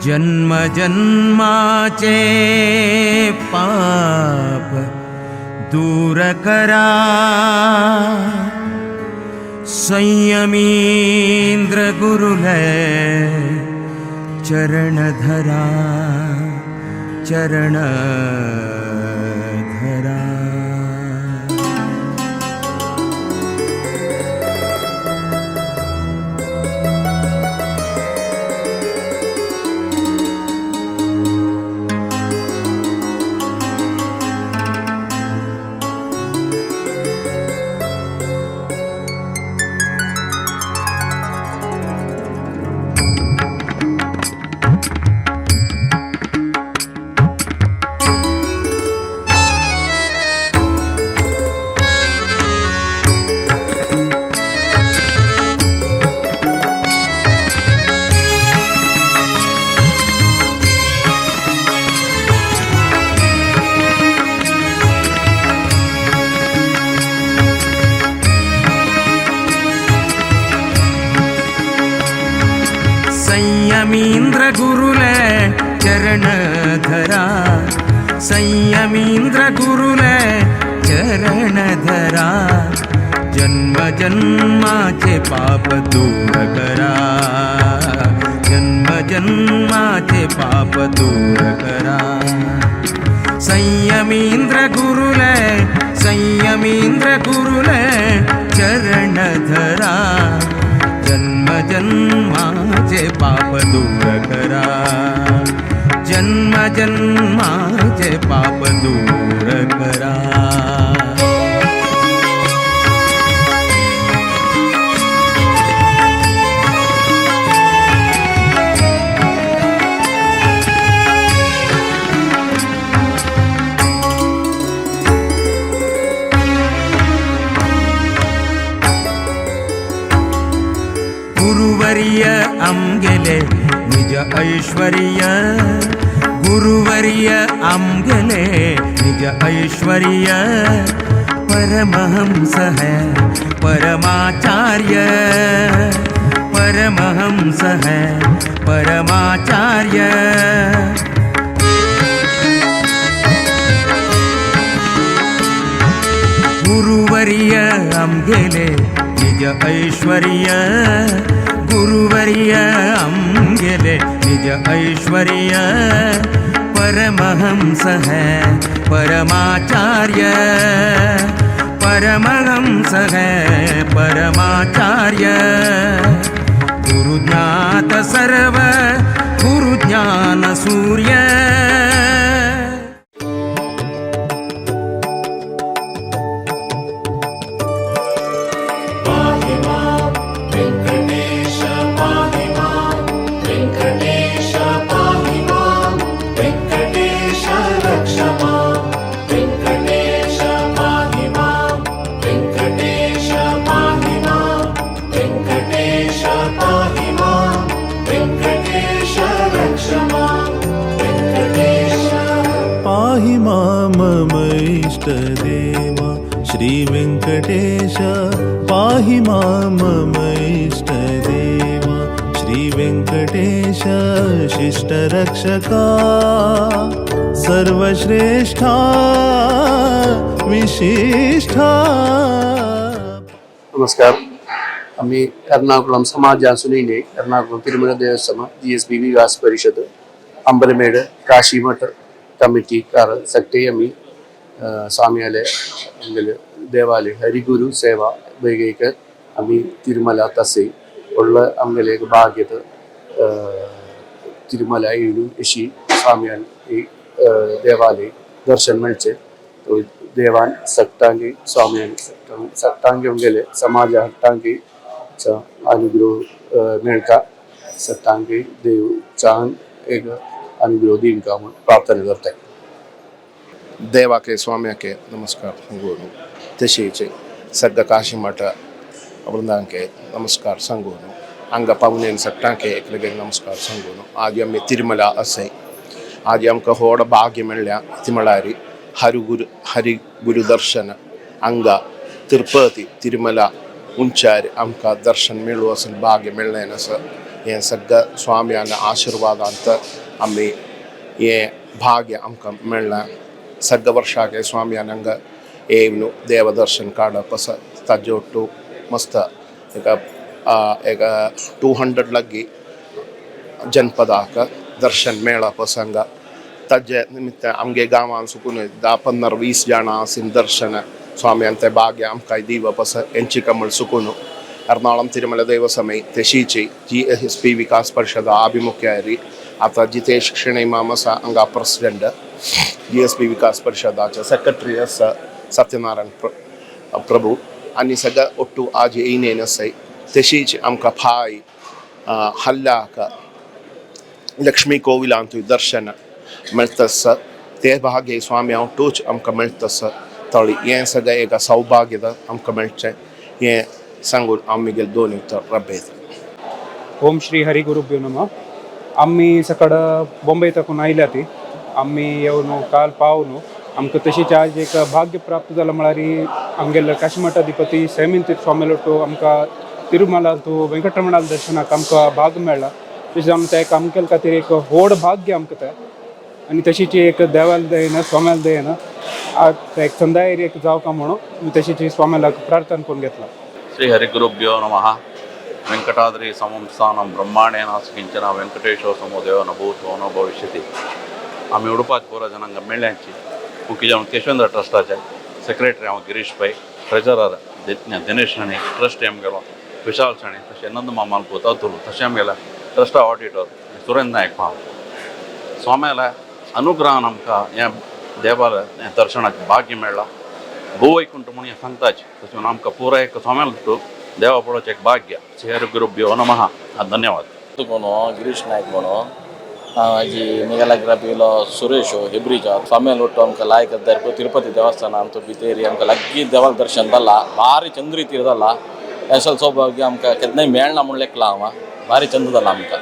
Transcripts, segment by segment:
जन्म जन्माचे पाप दूर करा, संयमींद्र गुरुलय चरण धरा, चरण धरा. संयमींद्र गुरुलय चरण धरा, संयमींद्र गुरुलय चरण धरा. जन्म जन्माचे पाप दूर करा, जन्म जन्माचे पाप दूर करा. संयमींद्र गुरुलय, संयमींद्र गुरुलय चरण धरा. जन्म जन्माचे पाप दूर करा, जन्म जन्माचे पाप दूर करा. गुरुवर्य आमगेले निज ऐश्वर्य, गुरुवर्य आमगेले निज ऐश्वर्य. परमहंस है परमाचार्य, परमहंस है परमाचार्य. गुरुवर्य आमगेले निज ऐश्वर्य, गुरुवर्य आमगेले निज ऐश्वर्य. परमहंस है परमाचार्य, परमहंस है परमाचार्य. गुरुज्ञात सर्व गुरुज्ञान सूर्य. पाहि मां मम इष्टदेवा श्री वेंकटेश. पाहि मां मम इष्टदेवा श्री वेंकटेश. शिष्टरक्षका सर्वश्रेष्ठा विशिष्ठा. नमस्कार. आम्ही एर्नाकुलम समाजासुनीने एर्नाकुलम तिरुमला देवस्थान GSB विकास परिषद अंबलमेड काशीमठ कमिटीकार सक्ते आम्ही स्वामियालय देवालय हरिगुरु सेवा बेगेकर आम्ही तिरुमला तसे उल्ल आमगेले भाग्यत तिरुमला येऊन अशी स्वामियालय देवालय दर्शन मिळचे. देवान सक्तांगी स्वामियालय सक्तांगी आमगेले समाज हट्टांगी अनुग्रह मिळका सक्तांगी देव चांद एक अनुग्रह दिन का प्रार्थना करते. देवाके स्वाम्याके नमस्कार सांगून तसेच सगळं काशीमठ वृंदांके नमस्कार सांगून हांगा पावनेन सट्टांके एकलगे नमस्कार सांगून आज आम्ही तिरुमला असे आज आमकां व्हड भाग्य मेळ्ळ्या ती म्हळ्यार हरिगुरू दर्शन हांगा तिरुपती तिरुमला उंचार आमकां दर्शन मेळूं असं भाग्य मेळ्ळें असं ये सगळं स्वाम्यान आशीर्वाद अंत आम्ही ये भाग्य आमकां मेळ्ळां सगळं वर्षाके स्वाम्यानंग येवनु देवदर्शन काडपस ताजे ಒಟ್ಟು मस्त एक 200 लग्गी जनपदाक दर्शन मेळा प्रसंग ताजे निमित्त आमगे गांवान सुकून 10-15-20 जाणां आसीन दर्शन स्वाम्यांचे भाग्य आमकां दिवपस हेंची कमळ सुकून एर्नाकुളം तिरुमല देवसमय तेशीची GSP विकास परिषद आभिमुख्यारी आता जितेश क्षणैमामस अंगा प्रेसिडेंट GSP विकास परिषदाचे सेक्रेटरी सत्यनारायण प्रभू आणि सगळं ಒಟ್ಟು आज येईन सै तशीच आमकां फाय हल्ल्याक लक्ष्मी कोविलांतूय दर्शन मेळटस ते भाग्य स्वामी ಒಟ್ಟುच आमकां मेळटस तळी हें सगळें एक सौभाग्यद आमकां मेळचें हें सांगून आमी दोन उत्तर रब्बेत. ओम श्री हरी गुरुभ्यो नमः. आम्ही सकाळ बॉम्बे तकून आयल्या ती आम्ही येवन काल पावून आमकां तशीच आज एक भाग्य प्राप्त जालां म्हळ्यार आमगेले काशीमठ अधिपती सेमिंतीर स्वामी लोटो आमकां तिरुमला तूं वेंकटरमणाल दर्शनाक आमकां भाग मेळ्ळा. तशेंच आमकां एक आमगे खातीर एक व्हड भाग्य आमकां तें आनी तशीच एक देवाल दयेन स्वाम्याल दयेन एक संदायेर एक जावका म्हणून तशीच स्वाम्यालाक प्रार्थना करून घेतला. ಶ್ರೀ ಹರಿಗುರುಭ್ಯೋ ನಮಃ. ವೆಂಕಟಾದ್ರಿ ಸಮಂ ಸ್ಥಾನಂ ಬ್ರಹ್ಮಾಂಡೇನ ಕಿಂಚನ ವೆಂಕಟೇಶೋ ಸಮೋದೇವ ನ ಭೂತೋ ನ ಭವಿಷ್ಯತಿ. आम्ही उडपात पोरा जनांक मेळ्ळ्यांची मुख्य जावन केशवेंद्र ट्रस्टाचे सेक्रेटरी हांव गिरीश पै, ट्रेजरर दिनेश राणे, ट्रस्टी आमगेलो विशाल साणे, तशें नंद मामालपूत अतुल, तशें आमगेला ट्रस्टा ऑडिटर सुरेंद्र नायक भाव. स्वाम्याला अनुग्रहान आमकां ह्या देवाला दर्शनाक भाग्य मेळ्ळा. भूवैकुंठ म्हणून हें सांगताच तशें आमकां पुरो एक स्वाम्याला देवा पळोवचें एक भाग्य. श्री हरिगुरुभ्यो नमः. धन्यवाद. गिरीश नायक म्हणून जी मेघालग्राफीलो सुरेश हेब्रिजा स्वाम्याल ಒಟ್ಟು आमकां लायक दर्पो तिरुपति देवस्थान आमचो भितर आमकां लागीं देवाक दर्शन जालां. भारी चंद रितीर जालां. अशें सौभाग्य आमकां केन्नाय मेळना म्हूण लेखला हांव. भारी चंद जालां आमकां.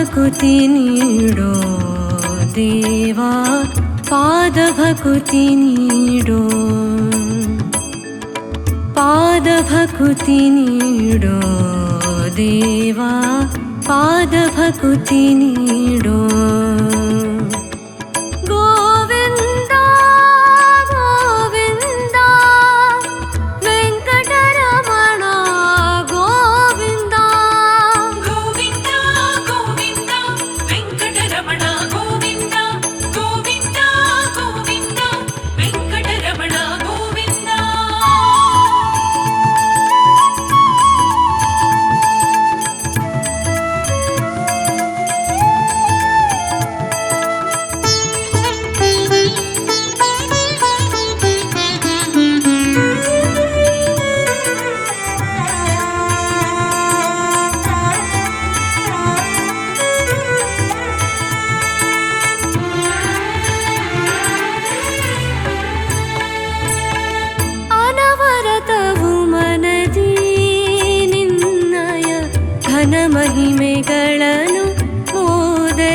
भकुति नीडो देवा पाद भकुति नीडो पाद भकुति नीडो देवा पाद भकुति नीडो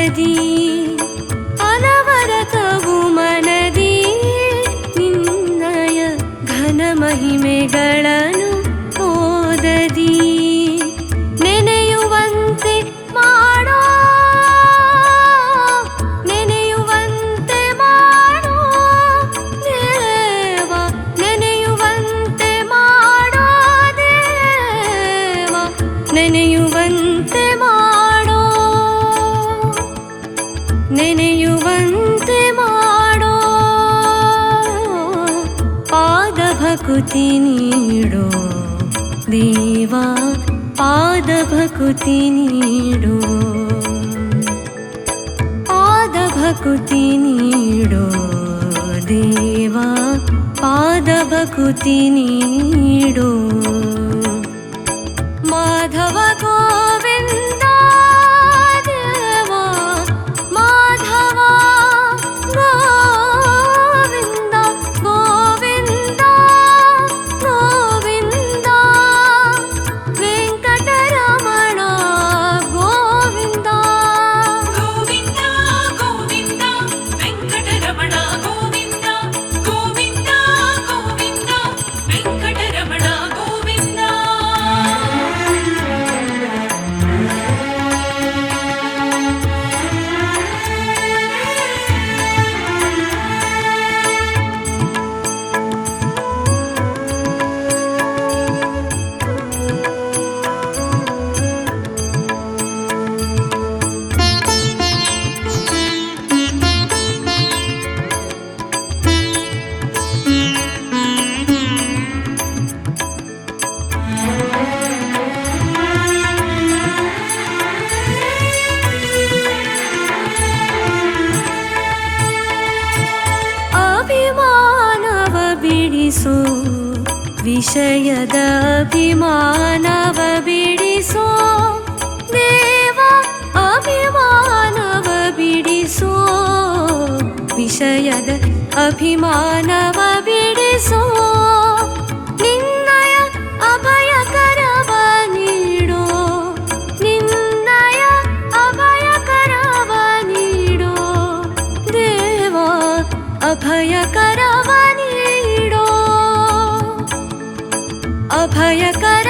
ಮನದಿ ಅನವರತವು ಮನದಿ ನಿನ್ನಯ ಘನ ಮಹಿಮೆಗಳನ್ನು ಓದದಿ ನೆನೆಯುವಂತೆ ಮಾಡೋ ನೆನೆಯುವಂತೆ ಮಾಡೋ ದೇವ ನೆನೆಯುವಂತೆ ಮಾಡೋ ದೇವ ನೆನೆಯುವಂತೆ ಮಾಡೋ ನೆನೆಯುವಂತೆ ಮಾಡೋ ಪಾದ ಭಕುತಿ ನೀಡೋ ದೇವಾ ಪಾದ ಭಕುತಿ ನೀಡೋ ಪಾದ ಭಕುತಿ ನೀಡೋ ದೇವಾ ಪಾದ ಭಕುತಿ ನೀಡೋ ಮಾಧವ ಗೋವಿಂದ ದೇವಾ ಮಾಧವ ಗೋವಿಂದ ಗೋವಿಂದ ಗೋವಿಂದ ವೆಂಕಟರಮಣ ಗೋವಿಂದ ಗೋವಿಂದ ಗೋವಿಂದ ವೆಂಕಟರಮಣ ಗೋವಿಂದ ಗೋವಿಂದ ಗೋವಿಂದ ವೆಂಕಟರಮಣ ಗೋವಿಂದ. ಅಭಿಮಾನವ ಬಿಡಿಸೋ ವಿಷಯದ ಅಭಿಮಾನವ ಬಿಡಿಸೋ ದೇವ ಅಭಿಮಾನವ ಬಿಡಿಸೋ ವಿಷಯದ ಅಭಿಮಾನವ ಬಿಡಿಸೋ ನಿನ್ನಯ ಅಭಯಕರವ ನೀಡೋ ನಿನ್ನಯ ಅಭಯಕರವ ನೀಡೋ ದೇವ ಅಭಯಕರವ ನೀಡೋ ಅಭಯಕರ